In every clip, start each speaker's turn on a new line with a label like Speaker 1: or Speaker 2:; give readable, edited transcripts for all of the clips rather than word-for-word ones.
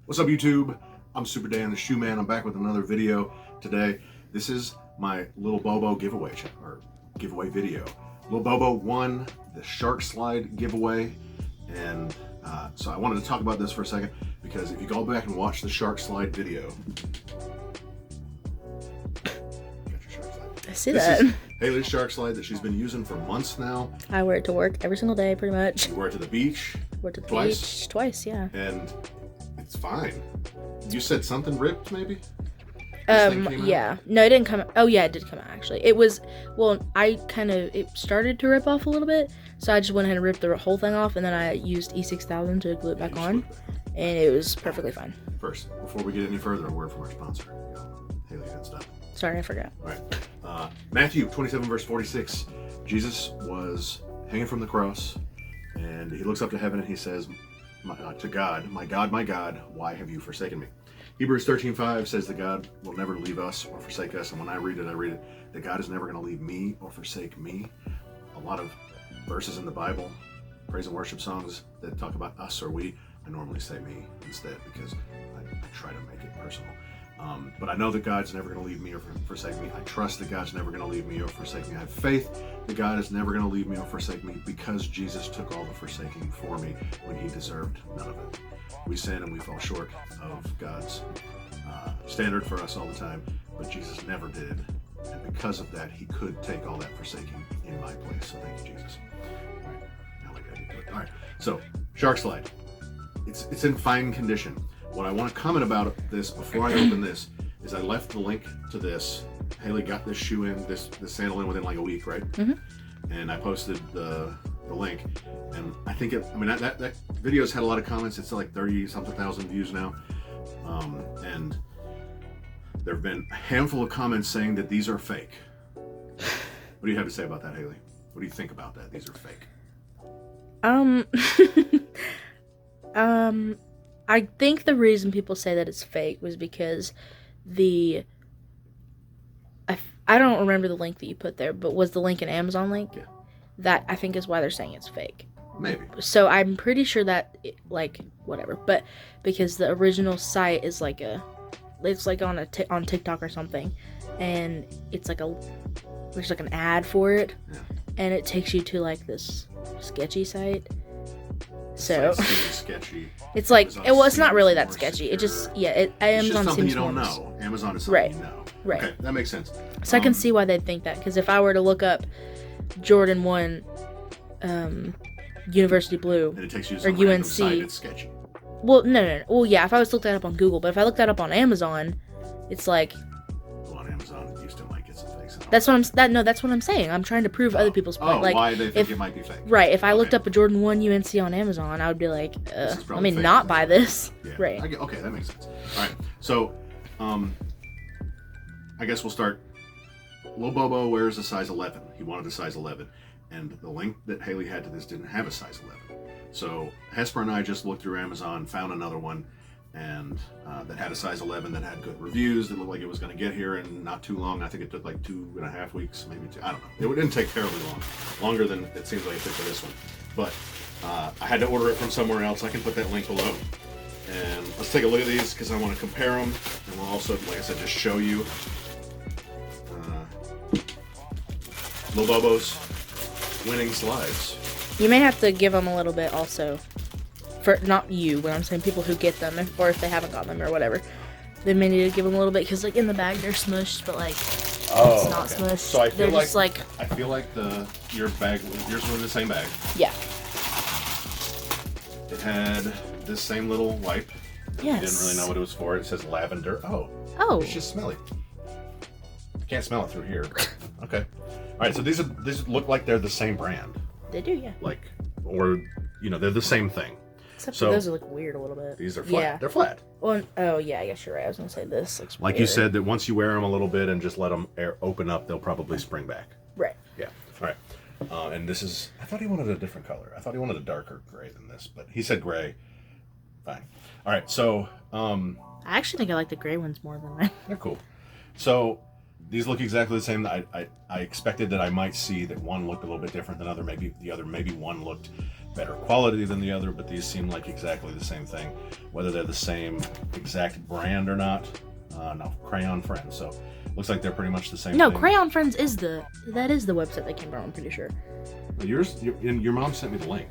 Speaker 1: What's up, YouTube? I'm Super Dan the Shoe Man. I'm back with another video today. This is my Little Bobo giveaway video. Little Bobo won the shark slide giveaway, and so I wanted to talk about this for a second because if you go back and watch the shark slide video,
Speaker 2: I see
Speaker 1: this
Speaker 2: that.
Speaker 1: is Haley's shark slide that she's been using for months now.
Speaker 2: I wear it to work every single day, pretty much.
Speaker 1: You wear it to the beach.
Speaker 2: Wear it to the
Speaker 1: twice.
Speaker 2: beach twice, yeah.
Speaker 1: And it's fine. You said something ripped, maybe?
Speaker 2: Yeah. No, it didn't come out. Oh, yeah, it did come out, actually. It was, well, it started to rip off a little bit, so I just went ahead and ripped the whole thing off, and then I used E6000 to glue it back on, and it was perfectly fine.
Speaker 1: First, before we get any further, a word from our sponsor, Haley and stuff.
Speaker 2: Sorry, I forgot.
Speaker 1: All right. Matthew 27, verse 46. Jesus was hanging from the cross, and he looks up to heaven and he says to God, my God, why have you forsaken me? Hebrews 13:5 says that God will never leave us or forsake us. And when I read it, that God is never going to leave me or forsake me. A lot of verses in the Bible, praise and worship songs that talk about us or we, I normally say me instead because I try to make it personal. But I know that God's never going to leave me or forsake me. I trust that God's never going to leave me or forsake me. I have faith that God is never going to leave me or forsake me because Jesus took all the forsaking for me when he deserved none of it. We sin and we fall short of God's standard for us all the time, but Jesus never did. And because of that, he could take all that forsaking in my place. So thank you, Jesus. All right, now we gotta get to it. All right, so shark slide. It's in fine condition. What I want to comment about this before I open this is I left the link to this. Haley got this shoe in, this sandal in within like a week, right? Mm-hmm. And I posted the link, and I think that video's had a lot of comments. It's like 30-something thousand views now, and there have been a handful of comments saying that these are fake. What do you have to say about that, Haley? What do you think about that? These are fake.
Speaker 2: I think the reason people say that it's fake was because I don't remember the link that you put there, but was the link an Amazon link?
Speaker 1: Yeah.
Speaker 2: That I think is why they're saying it's fake.
Speaker 1: Maybe.
Speaker 2: So I'm pretty sure that whatever, but because the original site is it's like on TikTok or something, and it's like there's like an ad for it, yeah. And it takes you to like this sketchy site. So
Speaker 1: sketchy.
Speaker 2: It's like it's not really that sketchy. It just Amazon
Speaker 1: just
Speaker 2: seems
Speaker 1: you don't
Speaker 2: more
Speaker 1: know. Amazon is something
Speaker 2: right.
Speaker 1: You know.
Speaker 2: Right.
Speaker 1: Okay, that makes sense.
Speaker 2: So I can see why they'd think that, because if I were to look up Jordan 1 University Blue
Speaker 1: and it takes you
Speaker 2: or UNC
Speaker 1: site, it's sketchy.
Speaker 2: Well, no. Well, yeah, if I was to look that up on Google, but if I looked that up on Amazon, it's like
Speaker 1: on Amazon you still might get some fakes.
Speaker 2: That's what I'm saying. I'm trying to prove other people's point. Like,
Speaker 1: why they think it might be fake.
Speaker 2: Right. If I looked up a Jordan 1 UNC on Amazon, I would be like, let me not buy this.
Speaker 1: Yeah.
Speaker 2: Right.
Speaker 1: Okay, that makes sense. All right. So, I guess we'll start. Little Bobo wears a size 11. He wanted a size 11. And the link that Haley had to this didn't have a size 11. So Hesper and I just looked through Amazon, found another one, and that had a size 11 that had good reviews. That looked like it was going to get here in not too long. I think it took like 2.5 weeks, maybe 2. I don't know. It didn't take terribly long. Longer than it seems like it took for this one. But I had to order it from somewhere else. I can put that link below. And let's take a look at these because I want to compare them. And we'll also, like I said, just show you Little Bobo's winning slides.
Speaker 2: You may have to give them a little bit also. For not you, but I'm saying people who get them, or if they haven't gotten them or whatever, they may need to give them a little bit, because like in the bag they're smushed, but like it's not smushed. So I feel
Speaker 1: I feel like yours were in the same bag.
Speaker 2: Yeah.
Speaker 1: It had this same little wipe.
Speaker 2: Yes.
Speaker 1: I didn't really know what it was for. It says lavender. Oh. It's just smelly. Can't smell it through here. Okay. All right. So these look like they're the same brand.
Speaker 2: They do, yeah.
Speaker 1: They're the same thing.
Speaker 2: Except for those look weird a little bit.
Speaker 1: These are flat. Yeah. They're flat.
Speaker 2: Well, yeah, I guess you're right. I was gonna say this looks
Speaker 1: like
Speaker 2: weird.
Speaker 1: you said that once you wear them a little bit and just let them open up, they'll probably spring back.
Speaker 2: Right.
Speaker 1: Yeah. All right. And this is. I thought he wanted a different color. I thought he wanted a darker gray than this, but he said gray. Fine. All right. So.
Speaker 2: I actually think I like the gray ones more than mine.
Speaker 1: They're cool. So. These look exactly the same. I expected that I might see that one looked a little bit different than the other. Maybe one looked better quality than the other, but these seem like exactly the same thing. Whether they're the same exact brand or not, no, Crayon Friends. So looks like they're pretty much the same
Speaker 2: No,
Speaker 1: thing.
Speaker 2: Crayon Friends is the website they came from, I'm pretty sure.
Speaker 1: Your mom sent me the link.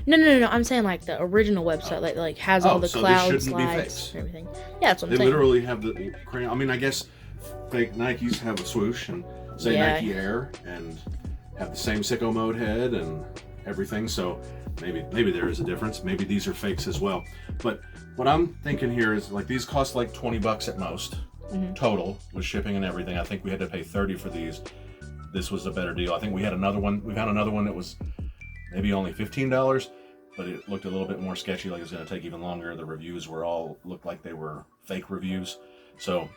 Speaker 2: No. I'm saying like the original website, like has all the
Speaker 1: so
Speaker 2: cloud
Speaker 1: this shouldn't be
Speaker 2: slides
Speaker 1: fakes.
Speaker 2: and everything. Yeah, that's what
Speaker 1: They
Speaker 2: I'm saying.
Speaker 1: literally have the crayon. I mean, I guess fake Nikes have a swoosh and say
Speaker 2: Yeah.
Speaker 1: Nike Air and have the same sicko mode head and everything. So maybe there is a difference. Maybe these are fakes as well. But what I'm thinking here is like these cost like $20 at most total with shipping and everything. I think we had to pay $30 for these. This was a better deal. I think we found another one that was maybe only $15, but it looked a little bit more sketchy, like it was going to take even longer. The reviews looked like they were fake reviews. So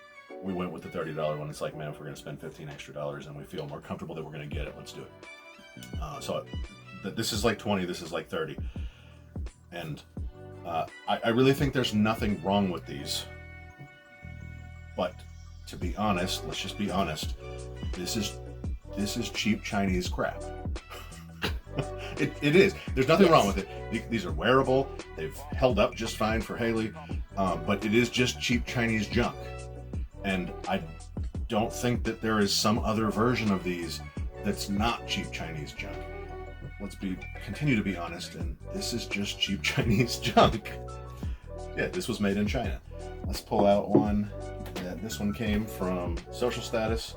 Speaker 1: we went with the $30 one. It's like, man, if we're going to spend $15 extra and we feel more comfortable that we're going to get it, let's do it. So this is like 20, this is like 30. And I really think there's nothing wrong with these. But to be honest, let's just be honest, this is cheap Chinese crap. It is. There's nothing wrong with it. These are wearable. They've held up just fine for Haley, but it is just cheap Chinese junk. And I don't think that there is some other version of these that's not cheap Chinese junk. Let's continue to be honest, and this is just cheap Chinese junk. Yeah, this was made in China. Let's pull out one. This one came from Social Status,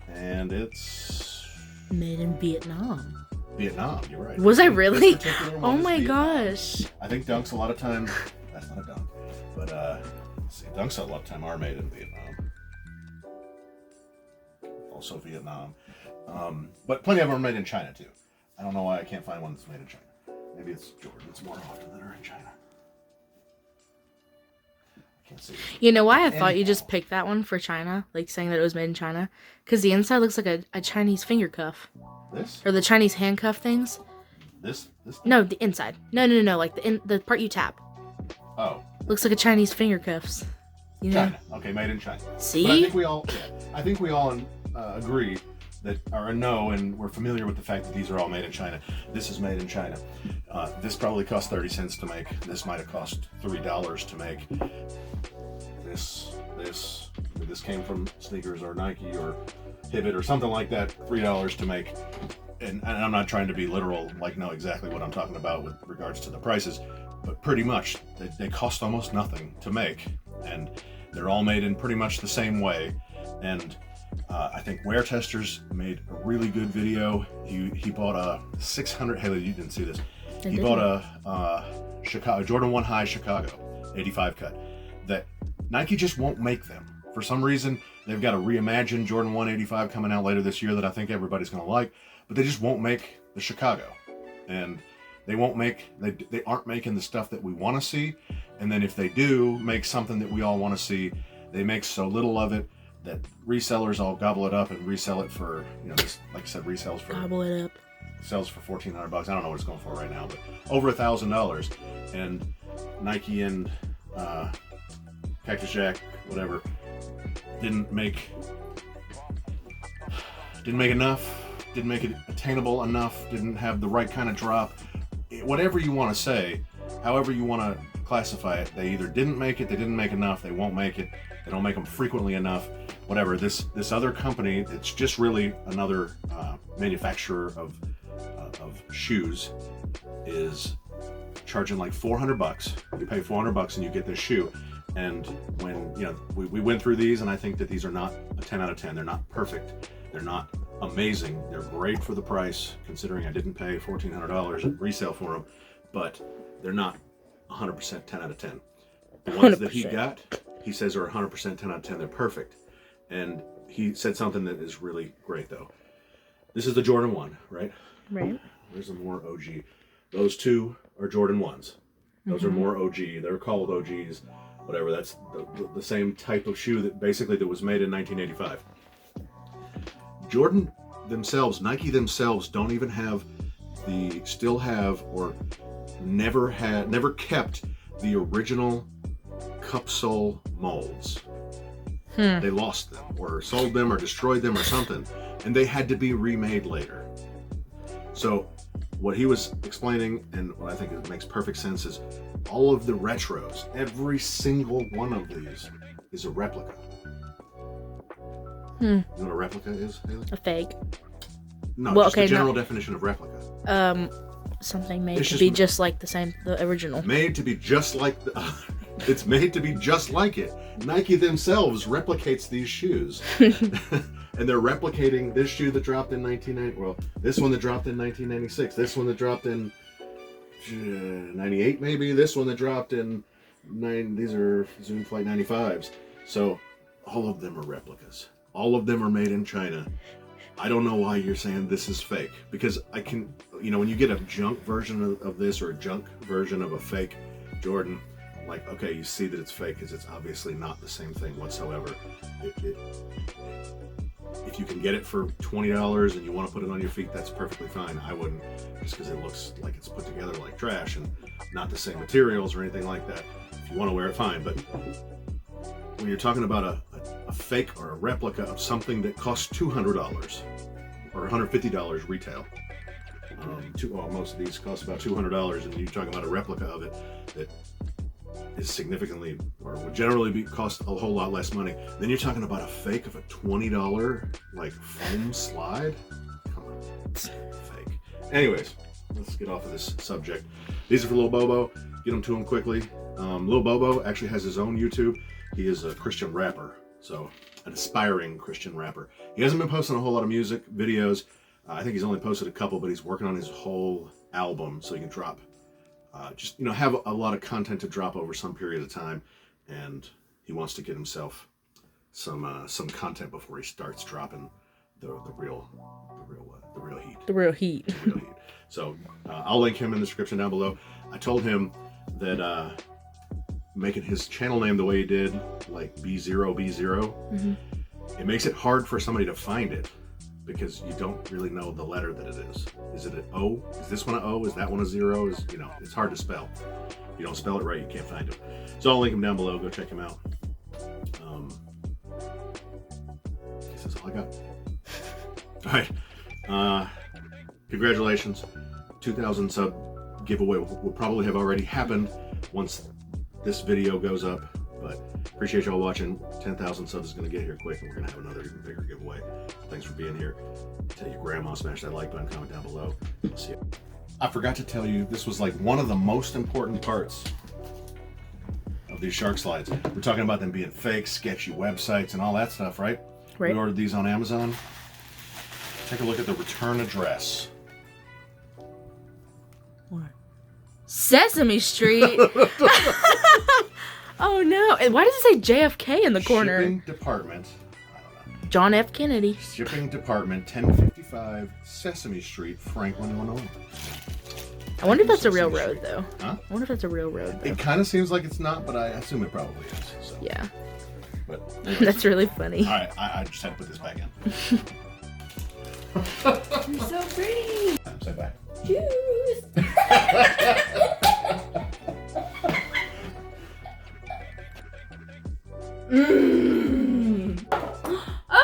Speaker 1: and it's
Speaker 2: Made in Vietnam.
Speaker 1: Vietnam, you're right.
Speaker 2: Was I really?
Speaker 1: This particular one
Speaker 2: Oh
Speaker 1: is
Speaker 2: my
Speaker 1: Vietnam.
Speaker 2: gosh.
Speaker 1: I think dunks a lot of time. That's not a dunk, but let's see, dunks a lot of time are made in Vietnam. Also Vietnam, but plenty of them are made in China too. I don't know why I can't find one that's made in China. Maybe it's Jordan's more often that are in China. I can't see it.
Speaker 2: You know why I thought you just picked that one for China, like saying that it was made in China? Because the inside looks like a Chinese finger cuff.
Speaker 1: This?
Speaker 2: Or the Chinese handcuff things.
Speaker 1: This?
Speaker 2: No, the inside. No, like the part you tap.
Speaker 1: Oh.
Speaker 2: Looks like a Chinese finger cuffs. You know?
Speaker 1: China. Okay, made in China.
Speaker 2: See?
Speaker 1: But I think we all agree that or know, and we're familiar with the fact that these are all made in China. This is made in China. This probably cost 30 cents to make. This might have cost $3 to make. This came from Sneakers or Nike or Hibbett or something like that. $3 to make. And I'm not trying to be literal, like know exactly what I'm talking about with regards to the prices, but pretty much they cost almost nothing to make, and they're all made in pretty much the same way. And I think Wear Testers made a really good video. He bought a 600. Haley, you didn't see this. He bought a Chicago Jordan 1 High Chicago 85 cut that Nike just won't make them. For some reason, they've got a reimagined Jordan 185 coming out later this year that I think everybody's going to like, but they just won't make the Chicago. And they aren't making the stuff that we want to see. And then if they do make something that we all want to see, they make so little of it that resellers all gobble it up and resell it for, this, like I said, resells for
Speaker 2: Gobble it up.
Speaker 1: sells for $1,400. I don't know what it's going for right now, but over $1,000. And Nike and Cactus Jack, whatever, didn't make enough, didn't make it attainable enough, didn't have the right kind of drop. Whatever you want to say, however you want to classify it, they either didn't make it, they didn't make enough, they won't make it, they don't make them frequently enough, whatever. This other company, it's just really another manufacturer of shoes, is charging like $400. You pay $400 and you get this shoe. And when we went through these, and I think that these are not a 10 out of 10. They're not perfect. They're not amazing. They're great for the price, considering I didn't pay $1,400 at resale for them. But they're not 100% 10 out of 10. The ones that he got, he says are 100% 10 out of 10. They're perfect. And he said something that is really great, though. This is the Jordan 1, right?
Speaker 2: Right.
Speaker 1: There's a more OG. Those two are Jordan 1s. Those are more OG. They're called OGs. Whatever, that's the same type of shoe that was made in 1985. Jordan themselves, Nike themselves, don't even never kept the original cupsole molds. They lost them or sold them or destroyed them or something, and they had to be remade later. So what he was explaining, and what I think it makes perfect sense, is all of the retros, every single one of these is a replica. You know what a replica is, Haley?
Speaker 2: A fake.
Speaker 1: No,
Speaker 2: Well,
Speaker 1: just
Speaker 2: okay,
Speaker 1: the general definition of replica.
Speaker 2: Something made
Speaker 1: It's
Speaker 2: to
Speaker 1: just
Speaker 2: be just like the original.
Speaker 1: Made to be just like it's made to be just like it. Nike themselves replicates these shoes. And they're replicating this shoe that dropped in 1990. Well, this one that dropped in 1996. This one that dropped in 98, maybe. This one that dropped in These are Zoom Flight 95s. So all of them are replicas. All of them are made in China. I don't know why you're saying this is fake, because I can, when you get a junk version of this, or a junk version of a fake Jordan, like, okay, you see that it's fake because it's obviously not the same thing whatsoever. If you can get it for $20 and you want to put it on your feet, that's perfectly fine. I wouldn't, just because it looks like it's put together like trash and not the same materials or anything like that. If you want to wear it, fine. But when you're talking about a fake or a replica of something that costs $200 or $150 retail, most of these cost about $200, and you're talking about a replica of it that is significantly, or would generally cost a whole lot less money, then you're talking about a fake of a $20 like foam slide. Come on, fake. Anyways, let's get off of this subject. These are for Lil Bobo. Get them to him quickly. Lil Bobo actually has his own YouTube. He is a Christian rapper, so an aspiring Christian rapper. He hasn't been posting a whole lot of music videos. I think he's only posted a couple, but he's working on his whole album, so he can drop. Have a lot of content to drop over some period of time, and he wants to get himself some content before he starts dropping the real heat.
Speaker 2: The real heat.
Speaker 1: The real heat. So I'll link him in the description down below. I told him that making his channel name the way he did, like B0B0, it makes it hard for somebody to find it, because you don't really know the letter that it is. Is it an O? Is this one an O? Is that one a 0? It's hard to spell. If you don't spell it right, you can't find him. So I'll link him down below. Go check him out. I guess that's all I got. All right. Congratulations. 2,000 sub giveaway will probably have already happened once this video goes up. But appreciate y'all watching. 10,000 subs is going to get here quick, and we're going to have another even bigger giveaway. Thanks for being here. Tell your grandma, smash that like button, comment down below. I'll see you. I forgot to tell you, this was like one of the most important parts of these shark slides. We're talking about them being fake, sketchy websites, and all that stuff, right?
Speaker 2: Right.
Speaker 1: We ordered these on Amazon. Take a look at the return address.
Speaker 2: What? Sesame Street. Oh no! And why does it say JFK in the corner?
Speaker 1: Shipping department. I don't know.
Speaker 2: John F. Kennedy.
Speaker 1: Shipping department, 1055 Sesame Street, Franklin, Illinois.
Speaker 2: I wonder if that's a real road, though.
Speaker 1: Huh?
Speaker 2: I wonder if that's a real road, though.
Speaker 1: It kind of seems like it's not, but I assume it probably is. So.
Speaker 2: Yeah.
Speaker 1: But
Speaker 2: That's really funny.
Speaker 1: All right, I just had to put this back in.
Speaker 2: You're so pretty.
Speaker 1: Say bye.
Speaker 2: Cheers. Ah!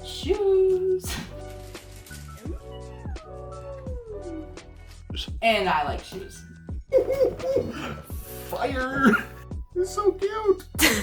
Speaker 2: Shoes. And I like shoes.
Speaker 1: Fire!